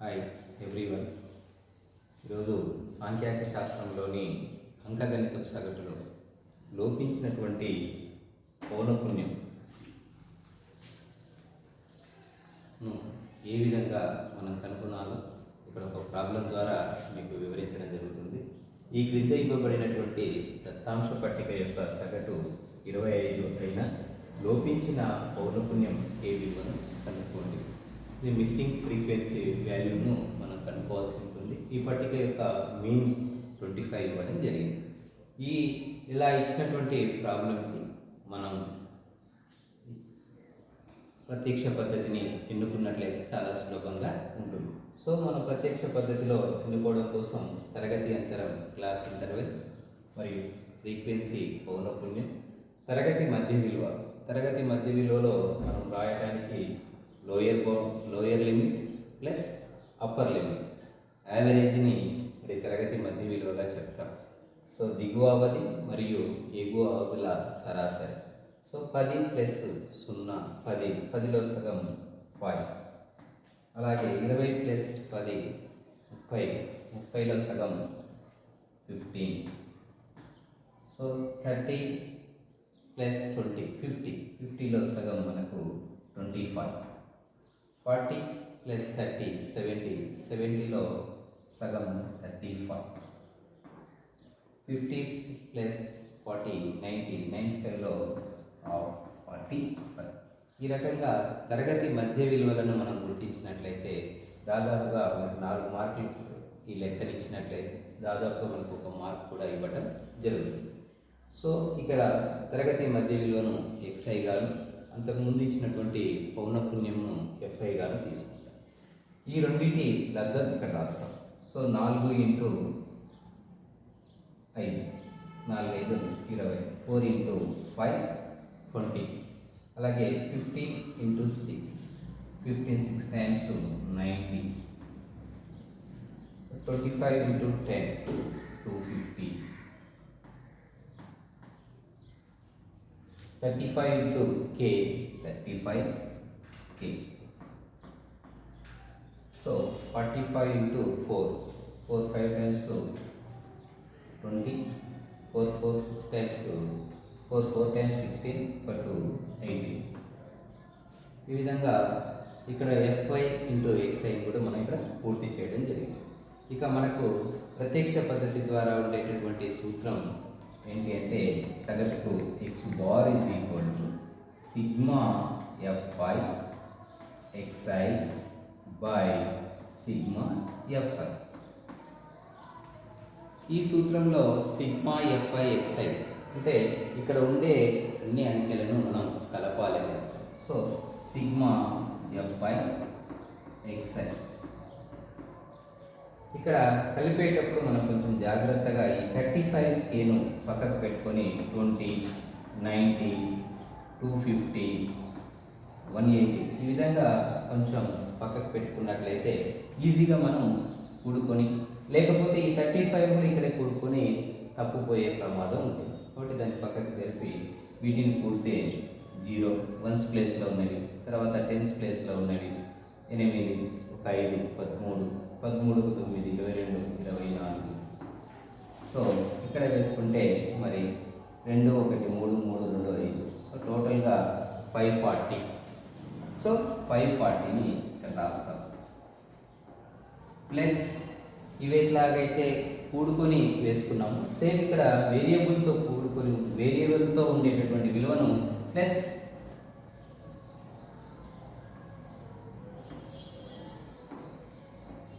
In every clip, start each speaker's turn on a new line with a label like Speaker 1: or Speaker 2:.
Speaker 1: Hi everyone. ఈరోజు సాంఖ్యాక శాస్త్రంలోని అంకగణితం సగటులో లోపించినటువంటి పౌనఃపున్యం ఏ విధంగా మనం కనుగొనాలో ఇక్కడ ఒక ప్రాబ్లం ద్వారా మీకు వివరించడం జరుగుతుంది. ఈ క్రింద ఇవ్వబడినటువంటి దత్తాంశ పట్టిక యొక్క సగటు 25 అయిన లోపించిన పౌనఃపున్యం ఏ విలువను కనుక్కోండి. ఇది మిస్సింగ్ ఫ్రీక్వెన్సీ వాల్యూను మనం కనుక్కోవాల్సి ఉంటుంది. ఈ పట్టిక యొక్క మీన్ 25 ఇవ్వడం జరిగింది. ఇలా ఇచ్చినటువంటి ప్రాబ్లంకి మనం ప్రత్యక్ష పద్ధతిని ఎన్నుకున్నట్లయితే చాలా సులభంగా ఉంటుంది. సో మనం ప్రత్యక్ష పద్ధతిలో ఎన్నుకోవడం కోసం తరగతి అంతరం క్లాస్ ఇంటర్వెల్ మరియు ఫ్రీక్వెన్సీ పౌనఃపున్యం, తరగతి మధ్య విలువలో మనం రాయడానికి lower limit plus upper limit, యావరేజ్ని తరగతి మధ్య విలువగా చెప్తాం. సో దిగువ అవధి మరియు ఎగువ అవధుల సరాసరి. సో 10 ప్లస్ 0 10, 10లో సగం 5. అలాగే 20 ప్లస్ 10 30, 30లో సగం 15. సో 30 ప్లస్ 20 50, 50లో సగం మనకు 25. 40 ప్లస్ 30 70, 70లో సగం 35. 50 ప్లస్ 40 90, 95లో 45. ఈ రకంగా తరగతి మధ్య విలువలను మనం గుర్తించినట్లయితే దాదాపుగా మనకు 4 మార్కులు ఈ లెక్కనిచ్చినట్లయితే దాదాపుగా మనకు 1 మార్క్ కూడా ఇవ్వడం జరుగుతుంది. సో ఇక్కడ తరగతి మధ్య విలువను xi గాను, అంతకుముందు ఇచ్చినటువంటి పౌనఃపున్యంను fi గాను తీసుకుంటాం. ఈ రెండింటి లబ్ధం ఇక్కడ రాస్తాం. So 4 into 5 4 5 20, 4 into 5 20. అలాగే 50 into 6 15, 6 times 90. 25 into 10 250. 35 into k 35k. So 45 into 4 5 times 20, 4 6 times 4 times 16 18. ఈ విధంగా ఇక్కడ fy ఇంటూ xi కూడా మనం ఇక్కడ పూర్తి చేయడం జరిగింది. ఇక మనకు ప్రత్యక్ష పద్ధతి ద్వారా ఉండేటటువంటి సూత్రం ఏంటి అంటే సగటుకు x bar is equal to sigma fy xi by sigma fy. ఈ సూత్రంలో సిగ్మా fy xi అంటే ఇక్కడ ఉండే అన్ని అంకెలను మనం కలపాలి. సో సిగ్మా fy xi ఇక్కడ కలిపేటప్పుడు మనం కొంచెం జాగ్రత్తగా ఈ 35kను పక్కకు పెట్టుకొని 20 90 250 180 ఈ విధంగా కొంచెం పక్కకు పెట్టుకున్నట్లయితే ఈజీగా మనం కూడుకొని, లేకపోతే ఈ 35 కూడా ఇక్కడ కూడుకొని తప్పుపోయే ప్రమాదం ఉంటుంది. కాబట్టి దాన్ని పక్కకు జరిపి వీటిని కూడితే 0 1th ప్లేస్లో ఉన్నవి, తర్వాత 10th ప్లేస్లో ఉన్నవి 8 5 13 13కు 9 22 24. సో ఇక్కడ వేసుకుంటే మరి 2 1 3 3 2 5. సో టోటల్గా 540. సో 540ని ఇక్కడ రాస్తాం. ప్లస్ ఇవేట్లాగైతే కూడుకొని వేసుకున్నాము, సేమ్ ఇక్కడ వేరియబుల్తో ఉండేటటువంటి విలువను ప్లస్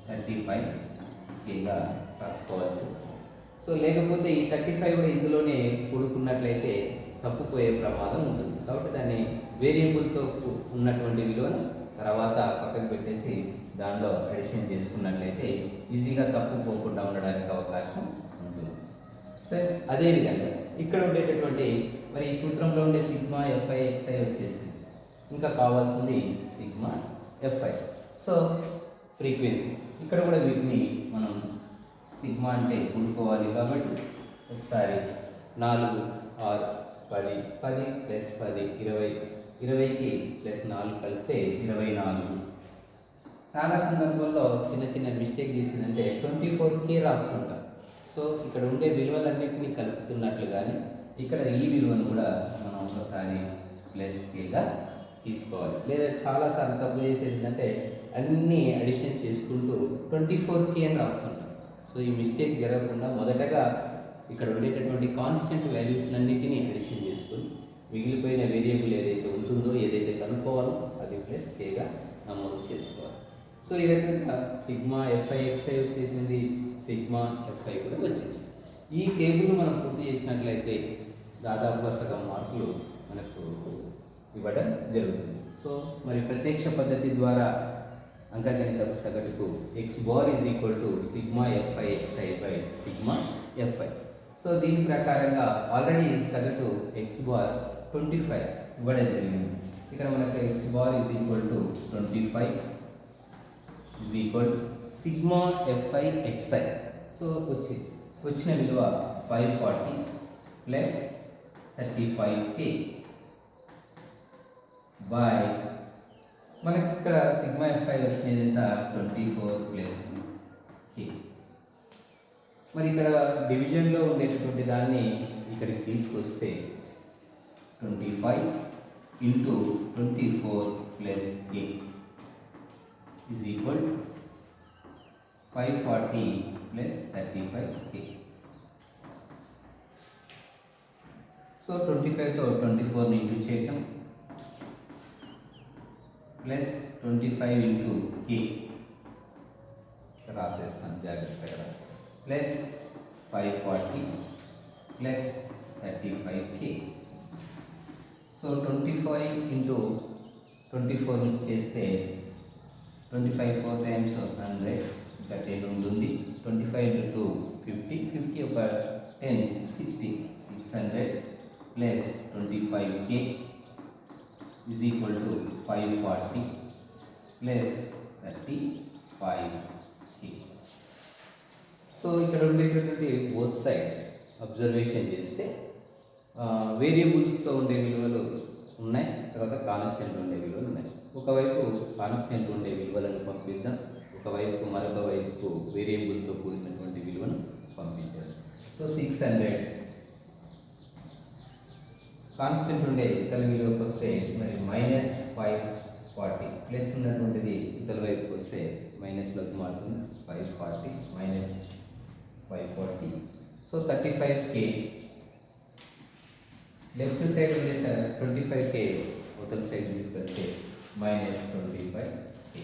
Speaker 1: 35kగా రాసుకోవాల్సి. సో లేకపోతే ఈ 35 కూడా ఇందులోనే కూడుకున్నట్లయితే తప్పుపోయే ప్రమాదం ఉంటుంది. కాబట్టి దాన్ని వేరియబుల్తో ఉన్నటువంటి విలువను తర్వాత పక్కకు పెట్టేసి దానిలో అడిషన్ చేసుకున్నట్లయితే ఈజీగా తప్పుపోకుండా ఉండడానికి అవకాశం ఉంటుంది. సరే, అదేవిధంగా ఇక్కడ ఉండేటటువంటి మరి ఈ సూత్రంలో ఉండే సిగ్మా fy xi వచ్చేసి ఇంకా కావాల్సింది సిగ్మా fy. సో ఫ్రీక్వెన్సీ ఇక్కడ కూడా వీటిని మనం సిగ్మా అంటే కూడుకోవాలి. కాబట్టి ఒకసారి 4 6 10 10 ప్లస్ 10 20, 20కి ప్లస్ 4 కలిపితే 24. చాలా సందర్భాల్లో చిన్న చిన్న మిస్టేక్ చేసిందంటే 24K రాస్తుంటాం. సో ఇక్కడ ఉండే విలువలన్నింటినీ కలుపుతున్నట్లు కానీ ఇక్కడ ఈ విలువను కూడా మనం ఒకసారి ప్లస్ కేగా తీసుకోవాలి. లేదా చాలాసార్లు తప్పు చేసేది ఏంటంటే అన్నీ అడిషన్ చేసుకుంటూ 24K అని రాస్తుంటాం. సో ఈ మిస్టేక్ జరగకుండా మొదటగా ఇక్కడ ఉండేటటువంటి కాన్స్టెంట్ వాల్యూస్ అన్నింటినీ అడిషన్ చేసుకుని మిగిలిపోయిన వేరియబుల్ ఏదైతే ఉంటుందో ఏదైతే కనుక్కోవాలో అది ప్లస్ కేగా నమోదు చేసుకోవాలి. సో ఈ రకంగా సిగ్మా ఎఫ్ఐ ఎక్స్ఐ వచ్చేసింది, సిగ్మా ఎఫ్ఐ కూడా వచ్చింది. ఈ టేబుల్ మనం పూర్తి చేసినట్లయితే దాదాపుగా సగం మార్కులు మనకు ఇవ్వడం జరుగుతుంది. సో మరి ప్రత్యక్ష పద్ధతి ద్వారా అంకగణితపు సగటుకు X bar is equal to sigma f i X I by sigma F I. So దీని ప్రకారంగా ఆల్రెడీ సగటు ఎక్స్ బార్ 25 ఇవ్వడం జరిగింది. ఇక్కడ మనకు x bar is equal to 25 is equal sigma f i xi. So వచ్చిన విలువ 540 ప్లస్ 35K బై మనకి ఇక్కడ సిగ్మా ఎఫ్ఐ వచ్చినది ఎంత 24 ప్లస్ K. మరి ఇక్కడ డివిజన్లో ఉండేటటువంటి దాన్ని ఇక్కడికి తీసుకొస్తే 25 into 24 plus K is equal 540 plus 35K. So 25తో 24ని ఇంటూ చేయటం ప్లస్ 25 ఇంటూ K రాసేస్తాను, జాగ్రత్తగా రాస్తాను, plus 540 plus 35K. So 25 into 24 చేస్తే 25 4 టైమ్స్ 100 ఇంకా 10 ఉంటుంది. 25 ఇంటూ 50 50 ఒక 10 60 600 plus 25K is equal to 540 plus 35K. So ఇక్కడ ఉండేటటువంటి బోత్ సైడ్స్ అబ్జర్వేషన్ చేస్తే వేరియబుల్స్తో ఉండే విలువలు ఉన్నాయి, తర్వాత కాన్స్టెంట్ ఉండే విలువలు ఉన్నాయి. ఒకవైపు కాన్స్టెంట్ ఉండే విలువలను పంపిద్దాం, ఒకవైపు మరొక వైపు వేరియబుల్తో కూడినటువంటి విలువను పంపించాలి. సో 600 కాన్స్టెంట్ ఉండే ఇతర విలువకు వస్తే మరి మైనస్ 540 ప్లస్ ఉన్నటువంటిది ఇతర వైపుకి వస్తే మైనస్లోకి మారుతుంది. 540 minus 540 so 35K. Left side ఉండే 25K అవతల సైడ్ తీసుకొస్తే minus 25K.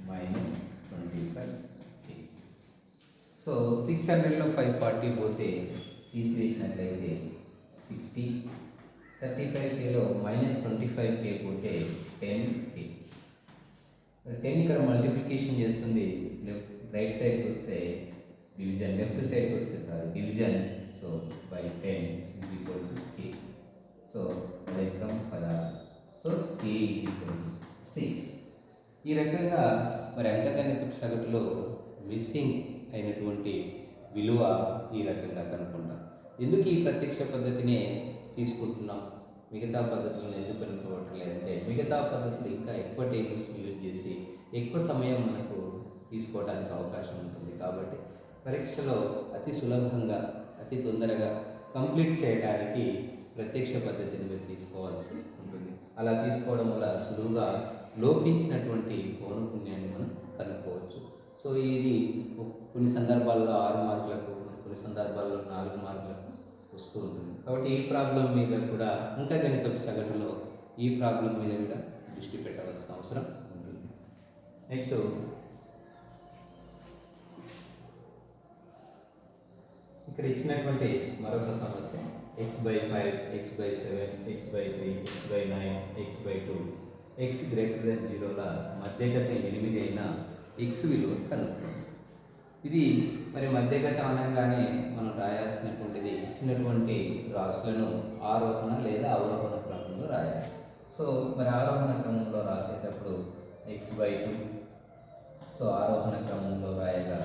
Speaker 1: Minus 25K. So 600లో 540 పోతే తీసివేసినట్లయితే 60. 35Kలో మైనస్ 25K పోతే 10K. 10 ఇక్కడ మల్టిప్లికేషన్ చేస్తుంది, రైట్ సైడ్కి వస్తే డివిజన్, లెఫ్ట్ సైడ్కి వస్తే కాదు division. So by 10 is equal to K. So అదేకం 16. So K is equal to 6. ఈ రకంగా మరి అంకగణితపు సగటులో మిస్సింగ్ అయినటువంటి విలువ ఈ రకంగా కనుక్కుంటాం. ఎందుకు ఈ ప్రత్యక్ష పద్ధతినే తీసుకుంటున్నాం, మిగతా పద్ధతులను ఎందుకు కనుక్కోవట్లేదంటే మిగతా పద్ధతులు ఇంకా ఎక్కువ టేబుల్స్ని యూజ్ చేసి ఎక్కువ సమయం మనకు తీసుకోవడానికి అవకాశం ఉంటుంది. కాబట్టి పరీక్షలో అతి సులభంగా అతి తొందరగా కంప్లీట్ చేయడానికి ప్రత్యక్ష పద్ధతిని మీరు తీసుకోవాల్సి ఉంటుంది. అలా తీసుకోవడం వల్ల సులువుగా లోపించినటువంటి పౌనఃపున్యాన్ని మనం కనుక్కోవచ్చు. సో ఇది కొన్ని సందర్భాల్లో 6 మార్కులకు, కొన్ని సందర్భాల్లో 4 మార్కులకు వస్తూ ఉంటుంది. కాబట్టి ఈ ప్రాబ్లం మీద కూడా అంకగణితపు సగటులో ఈ ప్రాబ్లం మీద కూడా దృష్టి పెట్టవలసిన అవసరం ఉంటుంది. నెక్స్ట్ ఇక్కడ ఇచ్చినటువంటి మరొక సమస్య x/5, x/7, x/3, x/9, x/2 x greater than 0ల మధ్యగతం 8 అయిన x విలువ కనుక్కోండి. ఇది మరి మధ్యగతం అనగానే మనం రాయాల్సినటువంటిది ఇచ్చినటువంటి రాశులను ఆరోహణ లేదా అవరోహణ క్రమంలో రాయాలి. సో మరి ఆరోహణ క్రమంలో రాసేటప్పుడు x/2. సో ఆరోహణ క్రమంలో రాయగా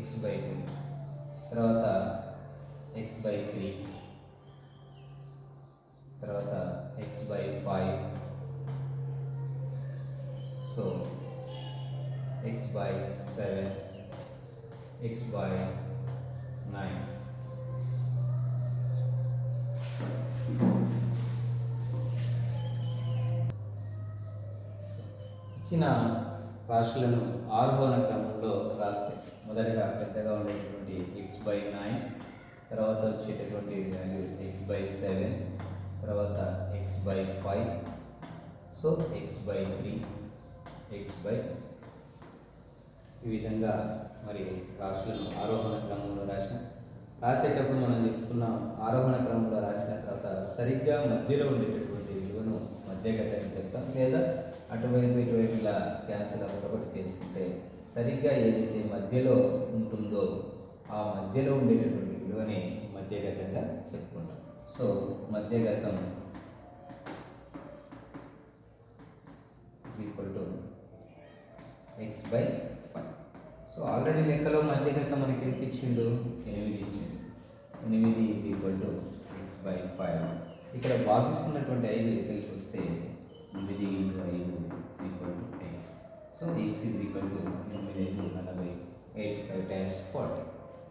Speaker 1: x/2, తర్వాత x/3, తర్వాత x/5, సో x/7, x/9. ఇచ్చిన రాశులను ఆరోహణ క్రమంలో రాస్తే మొదటిగా పెద్దగా ఉండేటటువంటి x/9, తర్వాత వచ్చేటటువంటి వాల్యూ x/7, తర్వాత x/5, సో x/3, ఈ విధంగా మరి రాశులను ఆరోహణ క్రమంలో రాసేటప్పుడు మనం చెప్పుకున్నాం. ఆరోహణ క్రమంలో రాసిన తర్వాత సరిగ్గా మధ్యలో ఉండేటటువంటి విలువను మధ్యగతం చెప్తాం, లేదా అటువైపు ఇటువైపు ఇలా క్యాన్సిల్ ఒకటి చేసుకుంటే సరిగ్గా ఏదైతే మధ్యలో ఉంటుందో ఆ మధ్యలో ఉండేటటువంటి విలువని మధ్యగతంగా చెప్పుకుంటాం. So మధ్యగతం x/5. సో ఆల్రెడీ లెక్కలో మధ్యగతం మనకి ఎంత ఇచ్చిండు? 8 ఇచ్చిండు. 8 x/5. ఇక్కడ భాగిస్తున్నటువంటి 5 ఇక్కడికి వస్తే 9 × 5 x. So x 8 × 40, 8 5 40.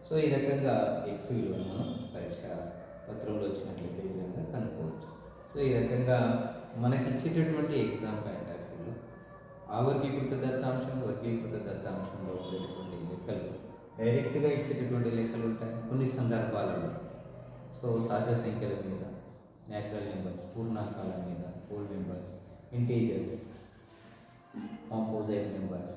Speaker 1: సో ఈ రకంగా x విలువను మనం పరీక్ష పత్రంలో వచ్చినట్లయితే ఈ విధంగా కనుక్కోవచ్చు. సో ఈ రకంగా మనకి ఇచ్చేటటువంటి ఎగ్జామ్ పాయింట్ ఆఫ్ వ్యూలో ఆవర్గీకృత దత్తాంశం, వర్గీకృత దత్తాంశంలో ఉండేటటువంటి లెక్కలు డైరెక్ట్గా ఇచ్చేటటువంటి లెక్కలు ఉంటాయి కొన్ని సందర్భాలలో. సో సహజ సంఖ్యల మీద, న్యాచురల్ నెంబర్స్, పూర్ణాంకాల మీద, whole numbers, integers, composite numbers,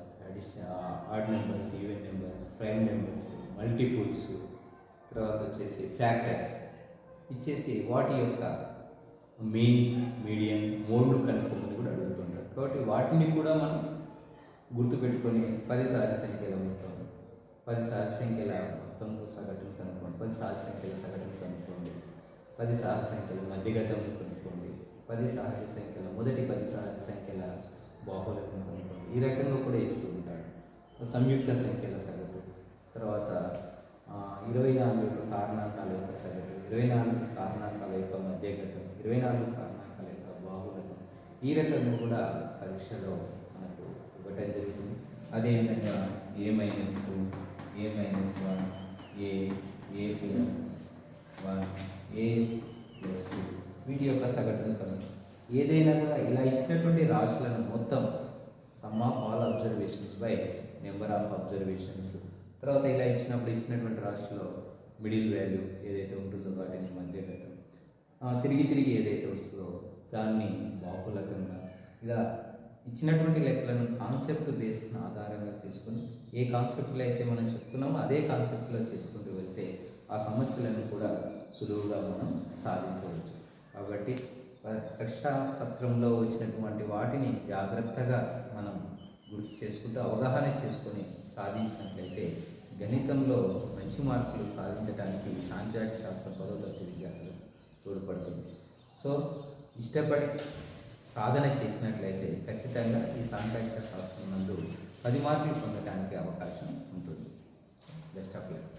Speaker 1: odd numbers, even numbers, prime numbers, multiples, తర్వాత వచ్చేసి ఫ్యాక్టర్స్ ఇచ్చేసి వాటి యొక్క మెయిన్, మీడియం, మోడ్ను కనుక్కోమని కూడా అడుగుతుంటారు. కాబట్టి వాటిని కూడా మనం గుర్తుపెట్టుకొని 10 సహజ సంఖ్యల మొత్తం, 10 సహజ సంఖ్యల మొత్తం సగటును కనుక్కోండి, 10 సహజ సంఖ్యల సగటును కనుక్కోండి, 10 సహజ సంఖ్యల మధ్యగతం కనుక్కోండి, 10 సహజ సంఖ్యల మొదటి 10 సహజ సంఖ్యల బాహువులను కనుక్కోండి. ఈ రకంగా కూడా ఇస్తూ ఉంటాడు. సంయుక్త సంఖ్యల సగటు, తర్వాత 24 కారణాంకాల యొక్క సగటు, 24 కారణాంకాల యొక్క మధ్యగతం, 24 కారణాంకాల యొక్క బాహువులను ఈ రకంగా కూడా పరీక్షలో మనకు ఇవ్వటం జరుగుతుంది. అదేవిధంగా a-2, a-1, a+1, a+2 వీటి యొక్క సగటును కనుక ఏదైనా కూడా ఇలా ఇచ్చినటువంటి రాశులను మొత్తం some of all observations by number of observations, తర్వాత ఇలా ఇచ్చినటువంటి రాశిలో మిడిల్ వాల్యూ ఏదైతే ఉంటుందో వాటిని మధ్యగతం, తిరిగి ఏదైతే వస్తుందో దాన్ని బాహుళకంగా, ఇలా ఇచ్చినటువంటి లెక్కలను కాన్సెప్ట్ బేస్ను ఆధారంగా చేసుకొని ఏ కాన్సెప్ట్లో అయితే మనం చెప్తున్నామో అదే కాన్సెప్ట్లో చేసుకుంటూ వెళ్తే ఆ సమస్యలను కూడా సులువుగా మనం సాధించవచ్చు. కాబట్టి పరీక్షా పత్రంలో వచ్చినటువంటి వాటిని జాగ్రత్తగా మనం గుర్తు చేసుకుంటూ అవగాహన చేసుకొని సాధించినట్లయితే గణితంలో మంచి మార్కులు సాధించడానికి సాంఖ్యశాస్త్ర శాస్త్ర 10వ తరగతి విద్యార్థులు తోడ్పడుతుంది. సో ఇష్టపడి సాధన చేసినట్లయితే ఖచ్చితంగా ఈ సాంకేతిక శాస్త్రం నందు 10 మార్కులు పొందడానికి అవకాశం ఉంటుంది. Best of luck.